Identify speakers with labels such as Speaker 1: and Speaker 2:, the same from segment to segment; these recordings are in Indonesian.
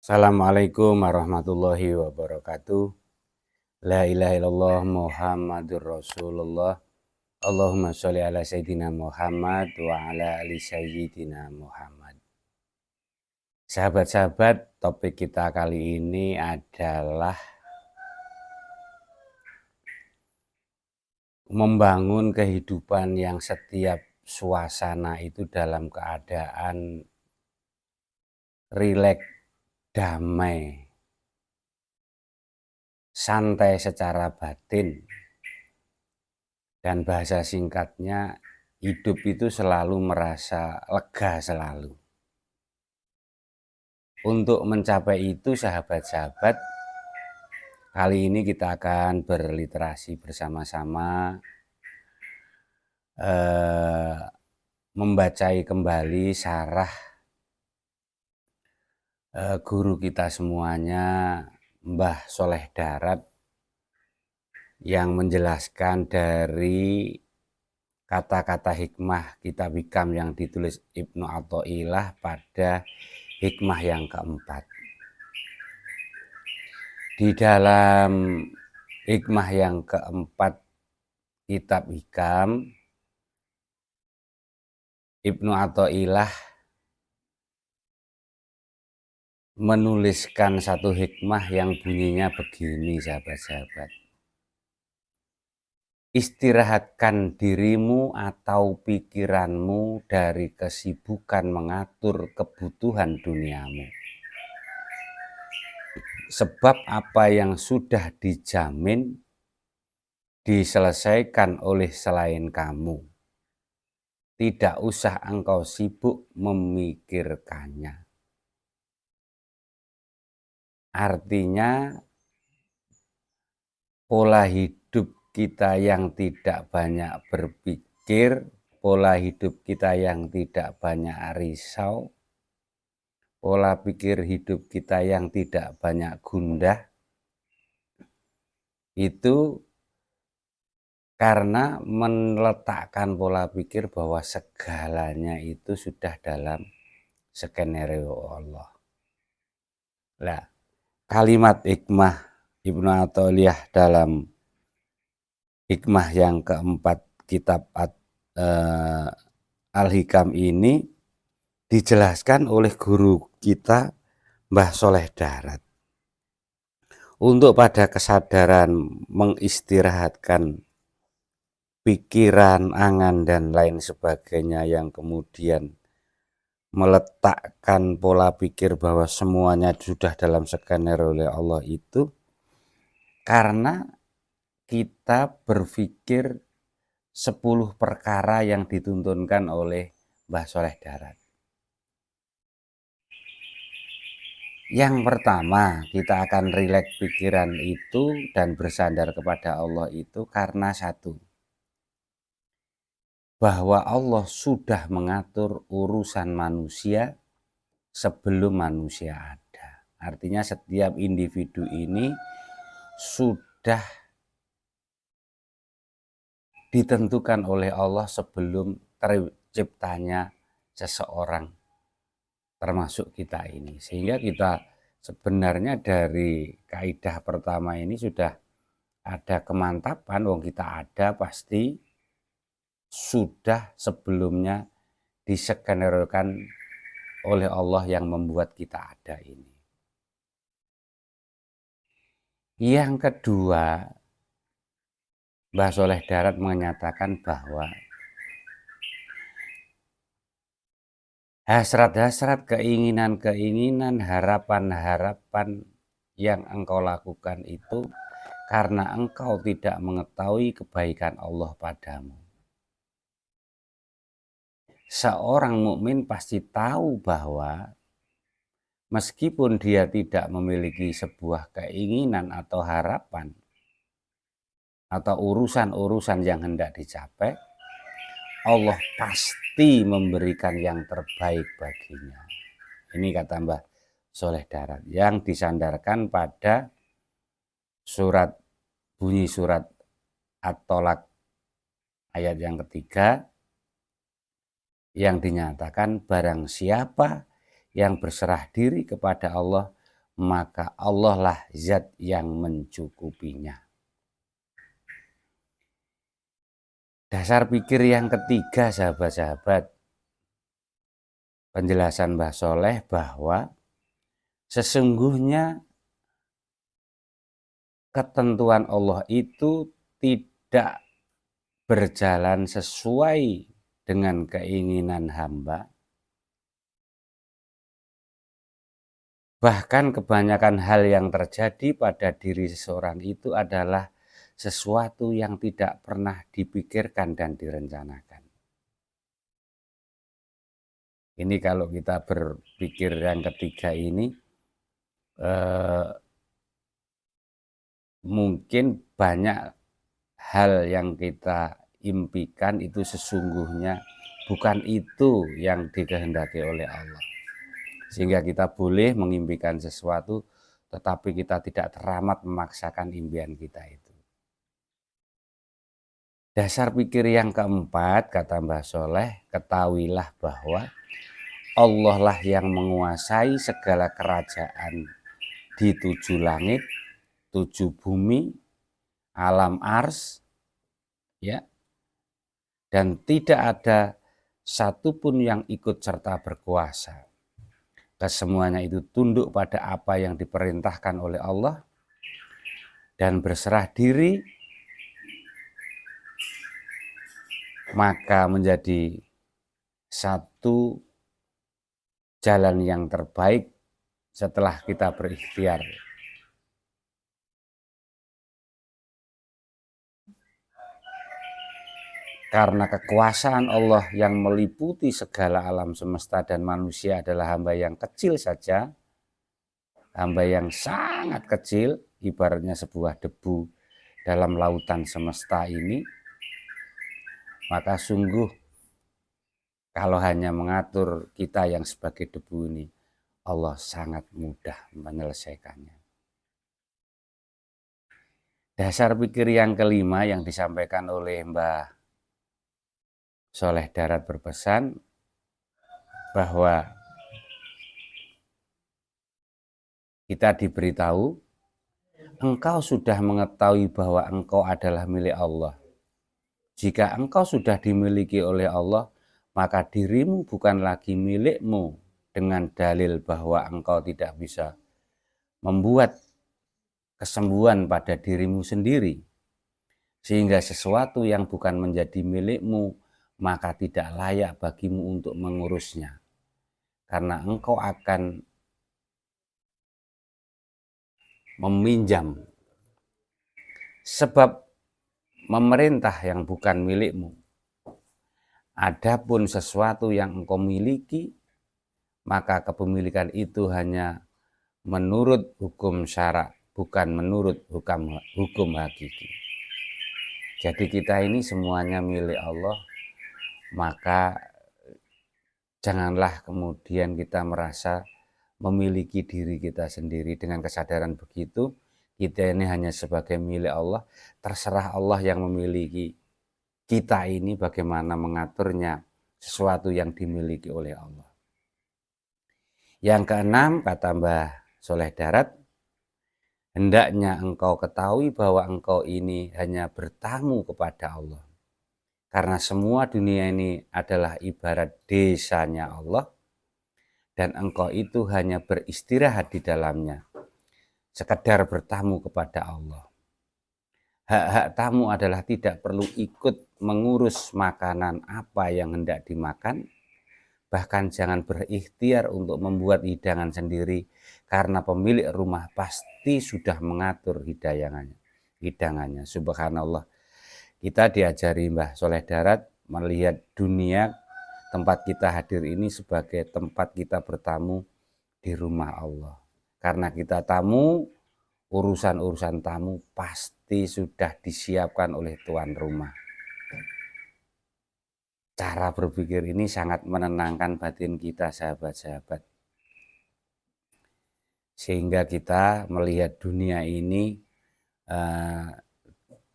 Speaker 1: Assalamualaikum warahmatullahi wabarakatuh. La ilaha illallah Muhammadur Rasulullah. Allahumma sholli ala Sayyidina Muhammad wa ala ali Sayyidina Muhammad. Sahabat-sahabat, topik kita kali ini adalah membangun kehidupan yang setiap suasana itu dalam keadaan rileks, damai, santai secara batin. Dan bahasa singkatnya, hidup itu selalu merasa lega selalu. Untuk mencapai itu, sahabat-sahabat, kali ini kita akan berliterasi bersama-sama, membacai kembali syarah guru kita semuanya, Mbah Sholeh Darat, yang menjelaskan dari kata-kata hikmah kitab hikam yang ditulis Ibnu Athaillah pada hikmah yang keempat. Di dalam hikmah yang keempat kitab hikam, Ibnu Athaillah menuliskan satu hikmah yang bunyinya begini, sahabat-sahabat. Istirahatkan dirimu atau pikiranmu dari kesibukan mengatur kebutuhan duniamu. Sebab apa yang sudah dijamin diselesaikan oleh selain kamu. Tidak usah engkau sibuk memikirkannya. Artinya, pola hidup kita yang tidak banyak berpikir, pola hidup kita yang tidak banyak risau, pola pikir hidup kita yang tidak banyak gundah, itu karena meletakkan pola pikir bahwa segalanya itu sudah dalam skenario Allah. Nah, kalimat hikmah Ibnu Athaillah dalam hikmah yang keempat kitab Al-Hikam ini dijelaskan oleh guru kita Mbah Sholeh Darat. Untuk pada kesadaran mengistirahatkan pikiran, angan, dan lain sebagainya yang kemudian meletakkan pola pikir bahwa semuanya sudah dalam skenario oleh Allah itu karena kita berpikir 10 perkara yang dituntunkan oleh Mbah Sholeh Darat. Yang pertama, kita akan rileks pikiran itu dan bersandar kepada Allah itu karena satu, bahwa Allah sudah mengatur urusan manusia sebelum manusia ada. Artinya setiap individu ini sudah ditentukan oleh Allah sebelum terciptanya seseorang, termasuk kita ini. Sehingga kita sebenarnya dari kaidah pertama ini sudah ada kemantapan, wong kita ada pasti sudah sebelumnya diskenario-kan oleh Allah yang membuat kita ada ini. Yang kedua, Mbah Sholeh Darat menyatakan bahwa hasrat-hasrat, keinginan-keinginan, harapan-harapan yang engkau lakukan itu karena engkau tidak mengetahui kebaikan Allah padamu. Seorang mukmin pasti tahu bahwa meskipun dia tidak memiliki sebuah keinginan atau harapan atau urusan-urusan yang hendak dicapai, Allah pasti memberikan yang terbaik baginya. Ini kata Mbah Sholeh Darat yang disandarkan pada bunyi surat At-Tolak ayat yang ketiga, yang dinyatakan barang siapa yang berserah diri kepada Allah, maka Allah lah zat yang mencukupinya. Dasar pikir yang ketiga, sahabat-sahabat, penjelasan Mbah Soleh bahwa sesungguhnya ketentuan Allah itu tidak berjalan sesuai dengan keinginan hamba. Bahkan kebanyakan hal yang terjadi pada diri seseorang itu adalah sesuatu yang tidak pernah dipikirkan dan direncanakan. Ini kalau kita berpikir yang ketiga ini, mungkin banyak hal yang kita impikan itu sesungguhnya bukan itu yang dikehendaki oleh Allah. Sehingga kita boleh mengimpikan sesuatu, tetapi kita tidak teramat memaksakan impian kita itu. Dasar pikir yang keempat, kata Mbah Soleh, ketahuilah bahwa Allah lah yang menguasai segala kerajaan di 7 langit, 7 bumi, alam ars, ya, dan tidak ada satupun yang ikut serta berkuasa. Kesemuanya itu tunduk pada apa yang diperintahkan oleh Allah dan berserah diri, maka menjadi satu jalan yang terbaik setelah kita berikhtiar. Karena kekuasaan Allah yang meliputi segala alam semesta dan manusia adalah hamba yang kecil saja, hamba yang sangat kecil, ibaratnya sebuah debu dalam lautan semesta ini, maka sungguh kalau hanya mengatur kita yang sebagai debu ini, Allah sangat mudah menyelesaikannya. Dasar pikir yang kelima yang disampaikan oleh Mbah Soleh Darat berpesan bahwa kita diberitahu, engkau sudah mengetahui bahwa engkau adalah milik Allah. Jika engkau sudah dimiliki oleh Allah, maka dirimu bukan lagi milikmu dengan dalil bahwa engkau tidak bisa membuat kesembuhan pada dirimu sendiri. Sehingga sesuatu yang bukan menjadi milikmu, maka tidak layak bagimu untuk mengurusnya. Karena engkau akan meminjam. Sebab memerintah yang bukan milikmu. Adapun sesuatu yang engkau miliki, maka kepemilikan itu hanya menurut hukum syara, bukan menurut hukum hakiki. Jadi kita ini semuanya milik Allah, maka janganlah kemudian kita merasa memiliki diri kita sendiri. Dengan kesadaran begitu, kita ini hanya sebagai milik Allah, terserah Allah yang memiliki kita ini bagaimana mengaturnya, sesuatu yang dimiliki oleh Allah. Yang keenam, kata Mbah Soleh Darat, hendaknya engkau ketahui bahwa engkau ini hanya bertamu kepada Allah. Karena semua dunia ini adalah ibarat desanya Allah, dan engkau itu hanya beristirahat di dalamnya, sekedar bertamu kepada Allah. Hak-hak tamu adalah tidak perlu ikut mengurus makanan apa yang hendak dimakan, bahkan jangan berikhtiar untuk membuat hidangan sendiri, karena pemilik rumah pasti sudah mengatur hidangannya. Subhanallah. Kita diajari Mbah Soleh Darat melihat dunia tempat kita hadir ini sebagai tempat kita bertamu di rumah Allah. Karena kita tamu, urusan-urusan tamu pasti sudah disiapkan oleh tuan rumah. Cara berpikir ini sangat menenangkan batin kita, sahabat-sahabat. Sehingga kita melihat dunia ini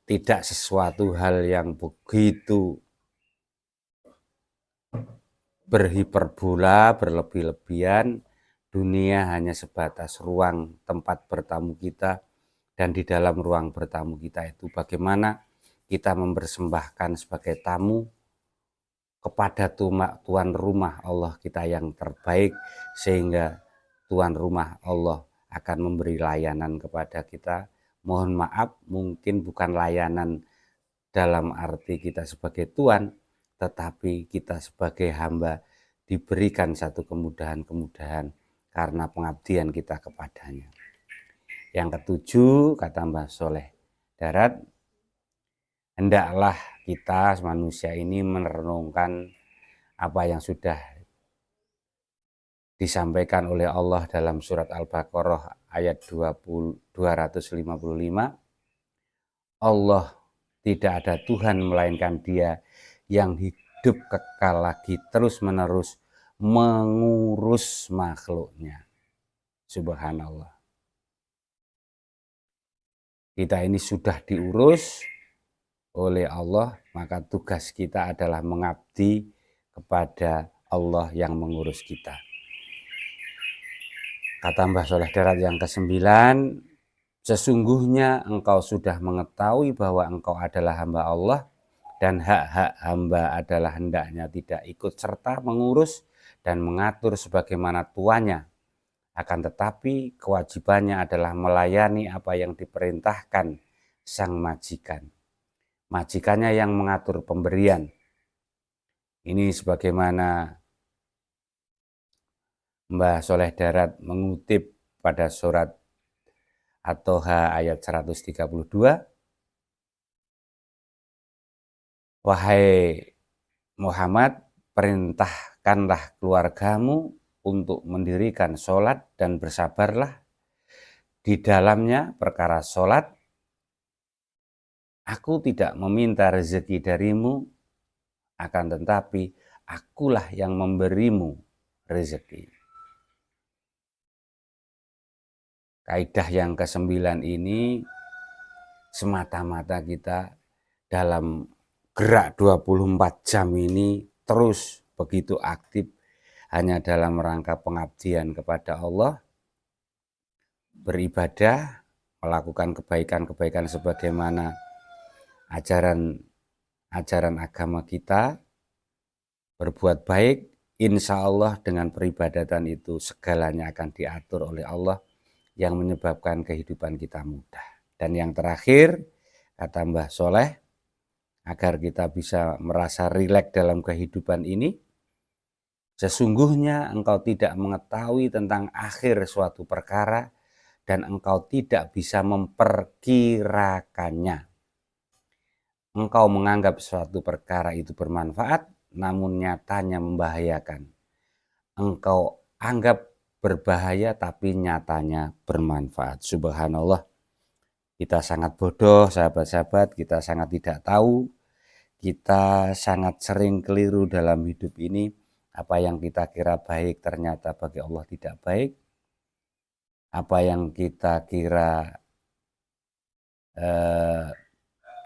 Speaker 1: tidak sesuatu hal yang begitu berhiperbola, berlebih-lebihan. dunia hanya sebatas ruang tempat bertamu kita, dan di dalam ruang bertamu kita itu bagaimana kita mempersembahkan sebagai tamu kepada tuan rumah Allah kita yang terbaik, sehingga tuan rumah Allah akan memberi layanan kepada kita. Mohon maaf, mungkin bukan layanan dalam arti kita sebagai tuan, tetapi kita sebagai hamba diberikan satu kemudahan-kemudahan karena pengabdian kita kepadanya. Yang ketujuh, kata Mbah Soleh Darat, hendaklah kita manusia ini merenungkan apa yang sudah disampaikan oleh Allah dalam surat Al-Baqarah ayat 255. Allah tidak ada Tuhan melainkan Dia yang hidup kekal lagi terus-menerus mengurus makhluknya. Subhanallah. Kita ini sudah diurus oleh Allah, maka tugas kita adalah mengabdi kepada Allah yang mengurus kita. Kata Mbah Soleh Darat yang ke-9, sesungguhnya engkau sudah mengetahui bahwa engkau adalah hamba Allah, dan hak-hak hamba adalah hendaknya tidak ikut serta mengurus dan mengatur sebagaimana tuannya. Akan tetapi kewajibannya adalah melayani apa yang diperintahkan sang majikan. Majikannya yang mengatur pemberian. Ini sebagaimana Mbah Soleh Darat mengutip pada surat At-Toha ayat 132. Wahai Muhammad, perintahkanlah keluargamu untuk mendirikan sholat dan bersabarlah di dalamnya perkara sholat. Aku tidak meminta rezeki darimu, akan tetapi akulah yang memberimu rezeki. Kaidah yang ke-9 ini semata-mata kita dalam gerak 24 jam ini terus begitu aktif hanya dalam rangka pengabdian kepada Allah, beribadah, melakukan kebaikan-kebaikan sebagaimana ajaran agama kita, berbuat baik, insya Allah dengan peribadatan itu segalanya akan diatur oleh Allah yang menyebabkan kehidupan kita mudah. Dan yang terakhir, kata Mbah Soleh, agar kita bisa merasa rileks dalam kehidupan ini, sesungguhnya engkau tidak mengetahui tentang akhir suatu perkara dan engkau tidak bisa memperkirakannya. Engkau menganggap suatu perkara itu bermanfaat, namun nyatanya membahayakan. Engkau anggap berbahaya, tapi nyatanya bermanfaat. Subhanallah. Kita sangat bodoh, sahabat-sahabat. Kita sangat tidak tahu. Kita sangat sering keliru dalam hidup ini. Apa yang kita kira baik ternyata bagi Allah tidak baik. Apa yang kita kira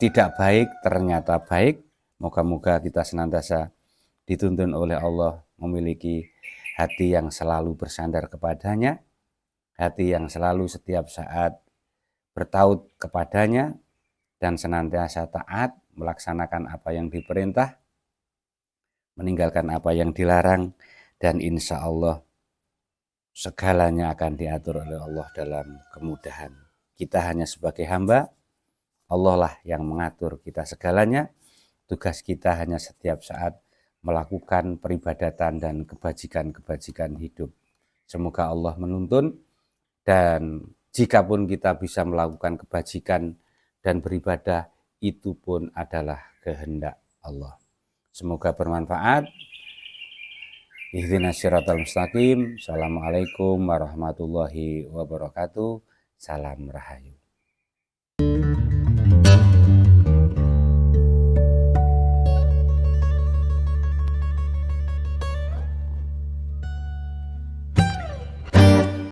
Speaker 1: tidak baik ternyata baik. Moga-moga kita senantiasa dituntun oleh Allah memiliki hati yang selalu bersandar kepadanya, hati yang selalu setiap saat bertaut kepadanya, dan senantiasa taat melaksanakan apa yang diperintah, meninggalkan apa yang dilarang, dan insya Allah segalanya akan diatur oleh Allah dalam kemudahan. Kita hanya sebagai hamba, Allah lah yang mengatur kita segalanya. Tugas kita hanya setiap saat melakukan peribadatan dan kebajikan-kebajikan hidup. Semoga Allah menuntun, dan jikapun kita bisa melakukan kebajikan dan beribadah, itu pun adalah kehendak Allah. Semoga bermanfaat. Ihdinas siratal mustaqim. Assalamualaikum warahmatullahi wabarakatuh. Salam Rahayu.